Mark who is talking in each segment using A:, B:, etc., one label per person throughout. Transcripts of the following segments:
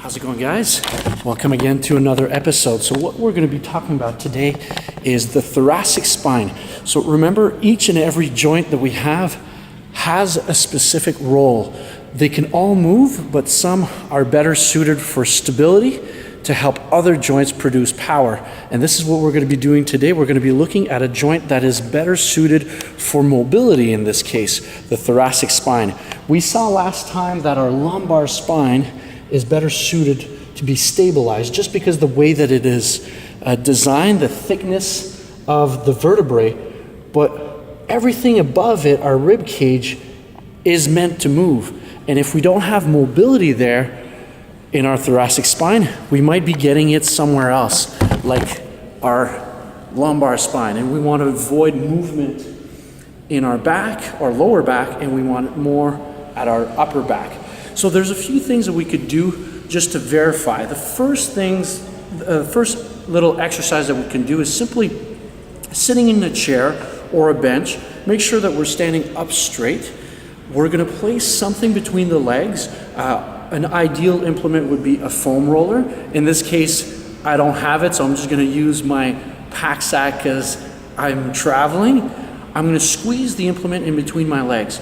A: How's it going, guys? Welcome again to another episode. So what we're going to be talking about today is the thoracic spine. So remember, each and every joint that we have has a specific role. They can all move, but some are better suited for stability to help other joints produce power. And this is what we're going to be doing today. We're going to be looking at a joint that is better suited for mobility, in this case, the thoracic spine. We saw last time that our lumbar spine is better suited to be stabilized just because the way that it is designed, the thickness of the vertebrae, but everything above it, our rib cage, is meant to move. And if we don't have mobility there in our thoracic spine, we might be getting it somewhere else, like our lumbar spine. And we want to avoid movement in our back, our lower back, and we want it more at our upper back. So there's a few things that we could do just to verify. The first little exercise that we can do is simply sitting in a chair or a bench. Make sure that we're standing up straight. We're going to place something between the legs. An ideal implement would be a foam roller. In this case, I don't have it, so I'm just going to use my pack sack because I'm traveling. I'm going to squeeze the implement in between my legs.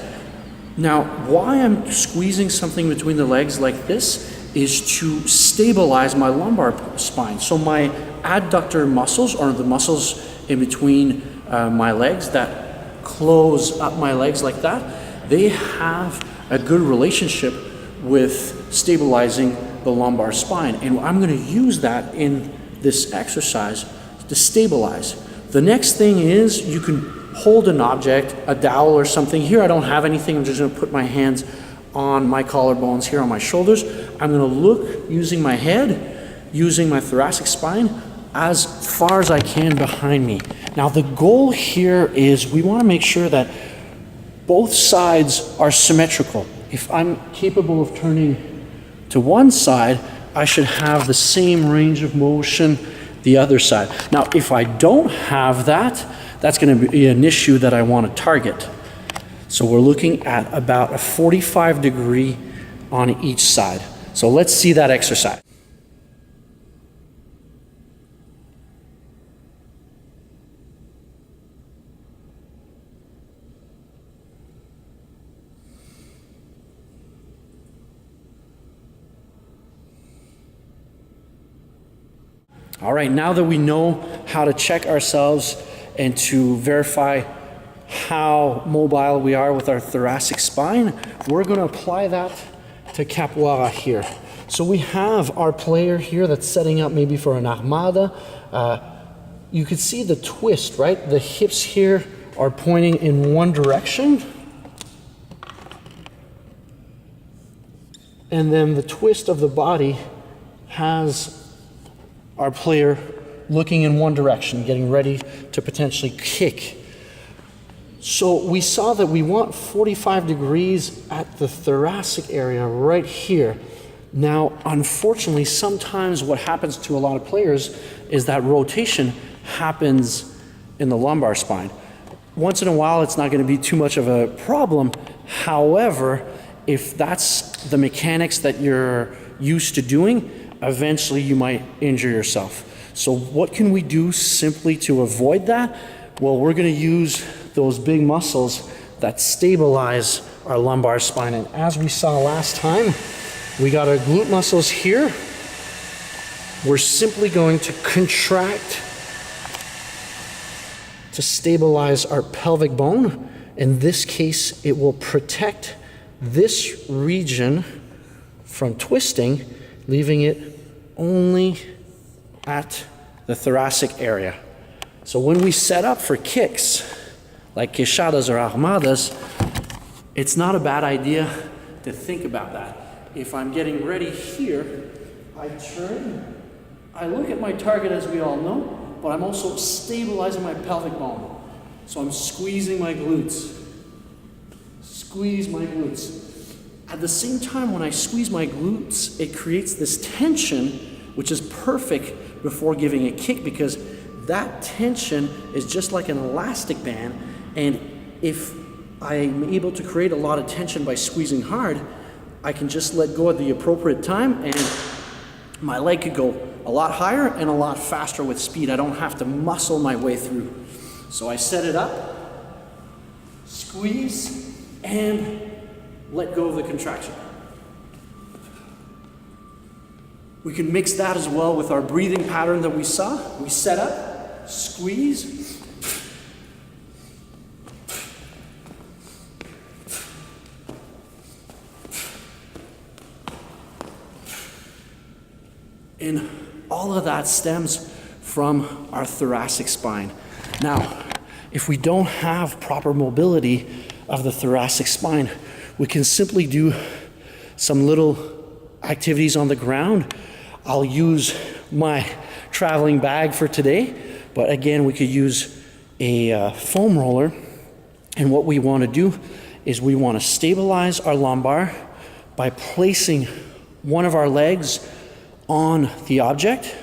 A: Now, why I'm squeezing something between the legs like this is to stabilize my lumbar spine. So my adductor muscles, or the muscles in between my legs that close up my legs like that, they have a good relationship with stabilizing the lumbar spine. And I'm going to use that in this exercise to stabilize. The next thing is you can hold an object, a dowel or something. Here I don't have anything. I'm just going to put my hands on my collarbones here on my shoulders. I'm going to look using my head, using my thoracic spine as far as I can behind me. Now the goal here is we want to make sure that both sides are symmetrical. If I'm capable of turning to one side, I should have the same range of motion the other side. Now if I don't have that, that's going to be an issue that I want to target. So we're looking at about a 45 degree on each side. So let's see that exercise. All right, now that we know how to check ourselves and to verify how mobile we are with our thoracic spine, we're going to apply that to Capoeira here. So we have our player here that's setting up maybe for an armada. You can see the twist, right? The hips here are pointing in one direction. And then the twist of the body has our player looking in one direction, getting ready to potentially kick. So we saw that we want 45 degrees at the thoracic area right here. Now, unfortunately, sometimes what happens to a lot of players is that rotation happens in the lumbar spine. Once in a while, it's not going to be too much of a problem. However, if that's the mechanics that you're used to doing, eventually you might injure yourself. So what can we do simply to avoid that? Well, we're going to use those big muscles that stabilize our lumbar spine. And as we saw last time, we got our glute muscles here. We're simply going to contract to stabilize our pelvic bone. In this case, it will protect this region from twisting, leaving it only at the thoracic area. So when we set up for kicks, like quechadas or armadas, it's not a bad idea to think about that. If I'm getting ready here, I turn, I look at my target as we all know, but I'm also stabilizing my pelvic bone. So I'm squeezing my glutes. Squeeze my glutes. At the same time, when I squeeze my glutes, it creates this tension, which is perfect before giving a kick, because that tension is just like an elastic band. And if I'm able to create a lot of tension by squeezing hard, I can just let go at the appropriate time and my leg could go a lot higher and a lot faster with speed. I don't have to muscle my way through. So I set it up, squeeze, and let go of the contraction. We can mix that as well with our breathing pattern that we saw. We set up, squeeze, and all of that stems from our thoracic spine. Now, if we don't have proper mobility of the thoracic spine, we can simply do some little activities on the ground. I'll use my traveling bag for today, but again, we could use a foam roller. And what we want to do is we want to stabilize our lumbar by placing one of our legs on the object,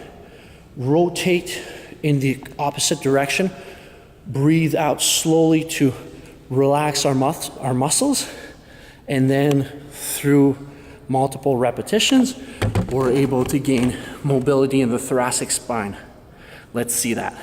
A: rotate in the opposite direction, breathe out slowly to relax our muscles, and then through multiple repetitions, we're able to gain mobility in the thoracic spine. Let's see that.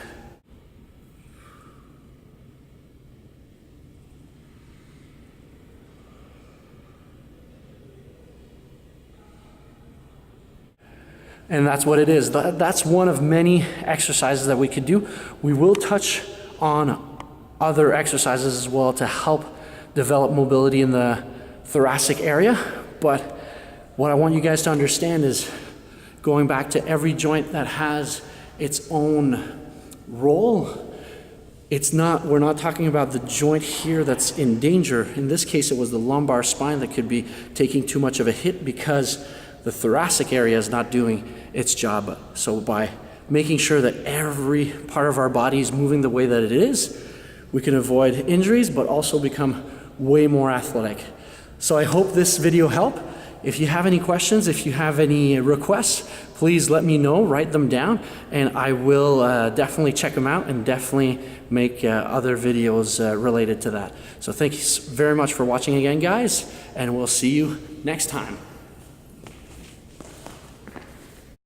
A: And that's what it is. That's one of many exercises that we could do. We will touch on other exercises as well to help develop mobility in the thoracic area. But what I want you guys to understand is going back to every joint that has its own role. We're not talking about the joint here that's in danger. In this case, it was the lumbar spine that could be taking too much of a hit because the thoracic area is not doing its job. So by making sure that every part of our body is moving the way that it is, we can avoid injuries, but also become way more athletic. So I hope this video helped. If you have any questions, if you have any requests, please let me know, write them down, and I will definitely check them out and definitely make other videos related to that. So thank you very much for watching again, guys, and we'll see you next time.